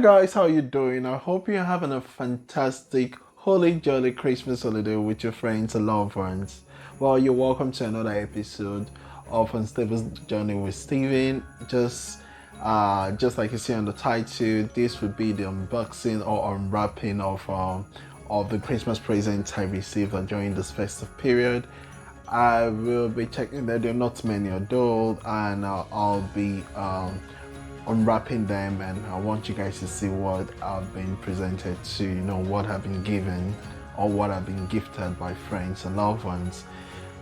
guys, how you doing? I hope you're having a fantastic, holy, jolly Christmas holiday with your friends and loved ones. Well, you're welcome to another episode of Unstable Journey with Steven. Just like you see on the title, this would be the unboxing or unwrapping of the Christmas presents I received during this festive period. I will be checking that there are not many adult, and I'll be unwrapping them, and I want you guys to see what I've been presented to, what I've been given or what I've been gifted by friends and loved ones.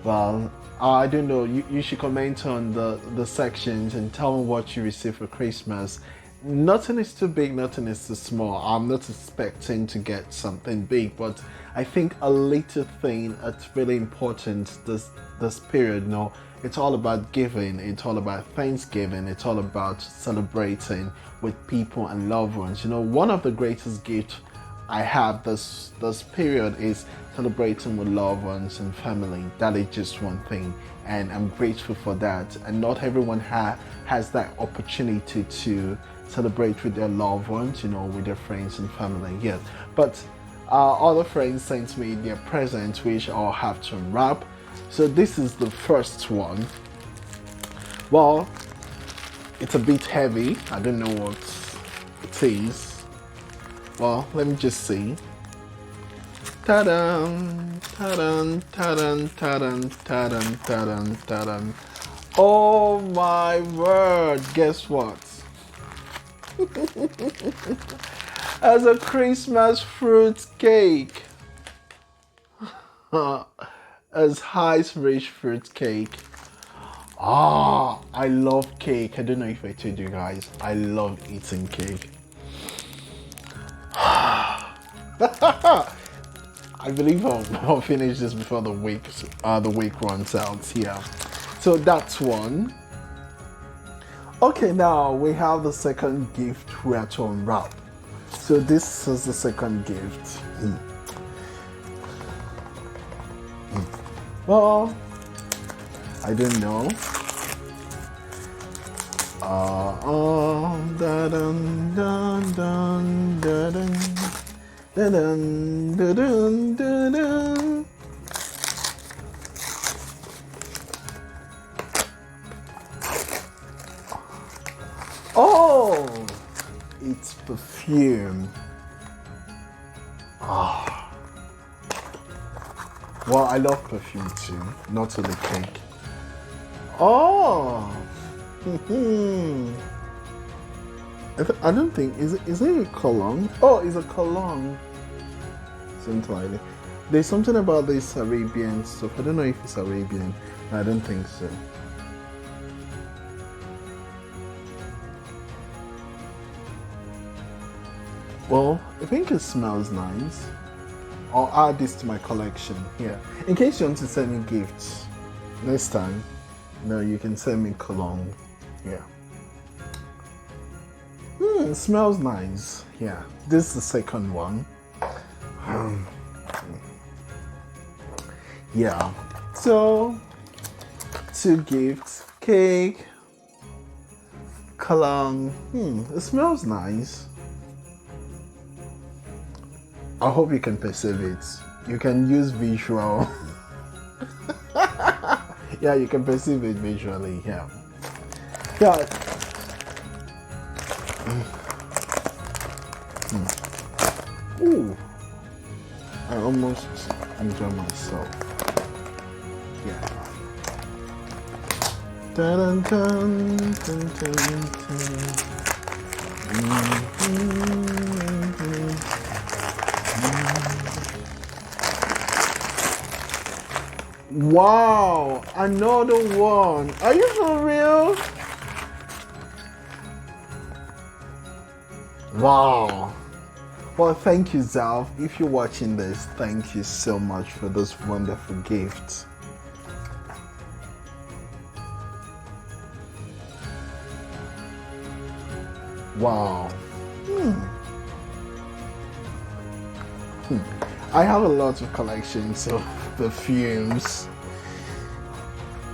Well, I don't know, you should comment on the sections and tell me what you received for Christmas. Nothing is too big, nothing is too small. I'm not expecting to get something big, but I think a little thing that's really important this period. It's all about giving, it's all about Thanksgiving, it's all about celebrating with people and loved ones. One of the greatest gifts I have this period is celebrating with loved ones and family. That is just one thing, and I'm grateful for that. And not everyone has that opportunity to celebrate with their loved ones, with their friends and family. Yes, but other friends sent me their presents, which I'll have to unwrap. So this is the first one. Well, it's a bit heavy. I don't know what it is. Well, let me just see. Ta-da! Ta-da! Ta-da! Ta-da! Ta-da! Ta-da! Ta-da! Oh my word! Guess what? As a Christmas fruit cake. As ice rich fruit cake. I love cake. I don't know if I told you guys, I love eating cake. I believe I'll finish this before the week runs out here. So that's one. Okay, now we have the second gift we are to unwrap. So this is the second gift. Well, I don't know. Da-dun, dun, dun, da-dun, da-dun, da-dun, da-dun. Oh, it's perfume. Well, I love perfume too, not only cake. Oh, I don't think, is it a cologne? Oh, it's a cologne. Something like that. There's something about this Arabian stuff. I don't know if it's Arabian. I don't think so. Well, I think it smells nice. I'll add this to my collection here. In case you want to send me gifts next time, you can send me cologne. Yeah. It smells nice. Yeah. This is the second one. Yeah. So, 2 gifts: cake, cologne. It smells nice. I hope you can perceive it. You can use visual. Yeah, you can perceive it visually. Yeah. Ooh, I almost enjoy myself. Yeah. Dun, dun, dun, dun, dun. Wow, another one. Are you for real? Wow. Well, thank you, Zalf. If you're watching this, thank you so much for this wonderful gift. Wow. I have a lot of collections of perfumes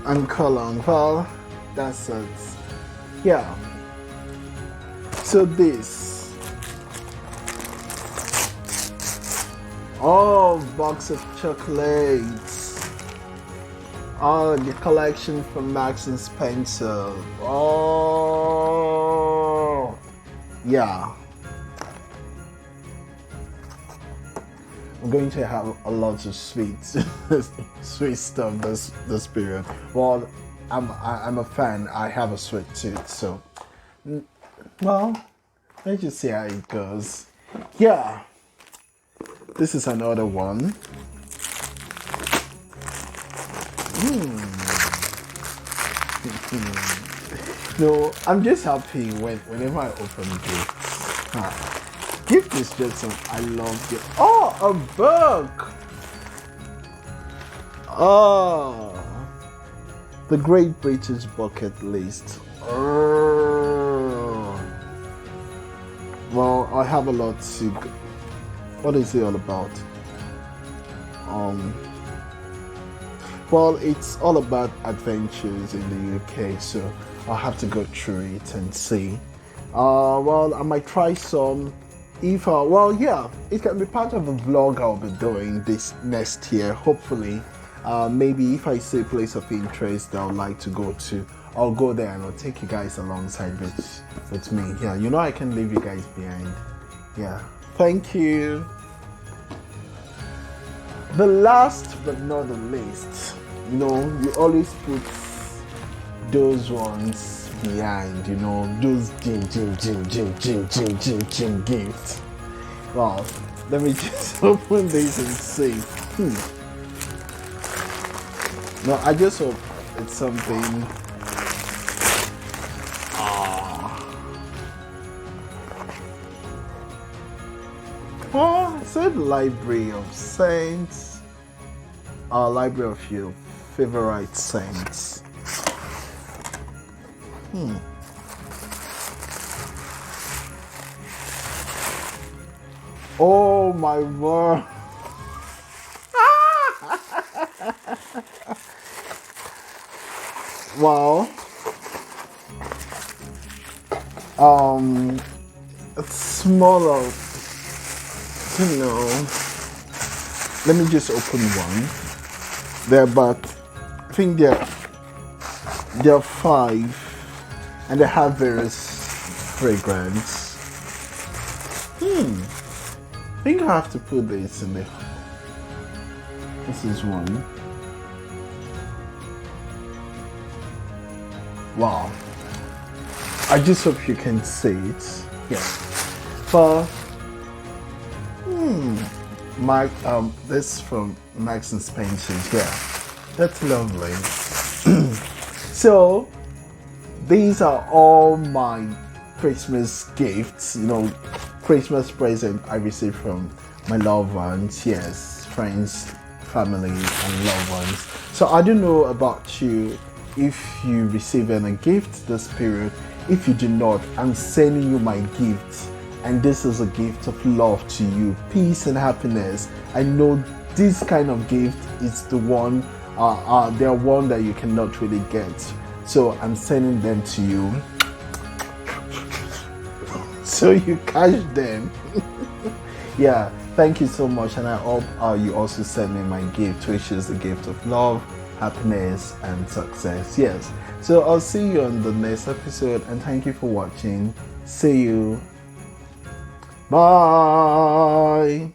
and cologne. Well, that's it. Yeah. So this Oh, box of chocolates. Oh, the collection from Max and Spencer. Oh, yeah. I'm going to have a lot of sweets, sweet stuff this period. Well, I'm a fan. I have a sweet tooth, so well, let's just see how it goes. Yeah, this is another one. No, I'm just happy whenever I open gifts. Gift is just some I love it. Oh, a book. Oh, the Great British Bucket List. Oh. Well, I have a lot to. What is it all about? Well, it's all about adventures in the UK, so I'll have to go through it and see. Well, I might try some. If well, yeah, it can be part of a vlog I'll be doing this next year. Hopefully, maybe if I see a place of interest that I would like to go to, I'll go there and I'll take you guys alongside with me. Yeah, you know I can leave you guys behind. Yeah, thank you. The last but not the least, you know, you always put those ones behind, you know, those gym gifts. Wow, let me just open this and see. No, I just hope it's something. Oh, it said Library of Saints. Library of your favorite saints. Oh my word. Wow. It's smaller. You know. Let me just open one. There, but I think there are 5, and they have various fragrance. I think I have to put this in the. This is one. Wow. I just hope you can see it. Yeah. But this from Max and Spencer's. Yeah, that's lovely. So these are all my Christmas gifts. You know, Christmas present I received from my loved ones. Yes, friends, family, and loved ones. So I don't know about you. If you receive any gift this period, if you do not, I'm sending you my gift. And this is a gift of love to you, peace and happiness. I know this kind of gift is the one, they're one that you cannot really get. So I'm sending them to you, so you catch them. Yeah, thank you so much, and I hope you also send me my gift, which is the gift of love, happiness, and success. Yes. So I'll see you on the next episode, and thank you for watching. See you. Bye.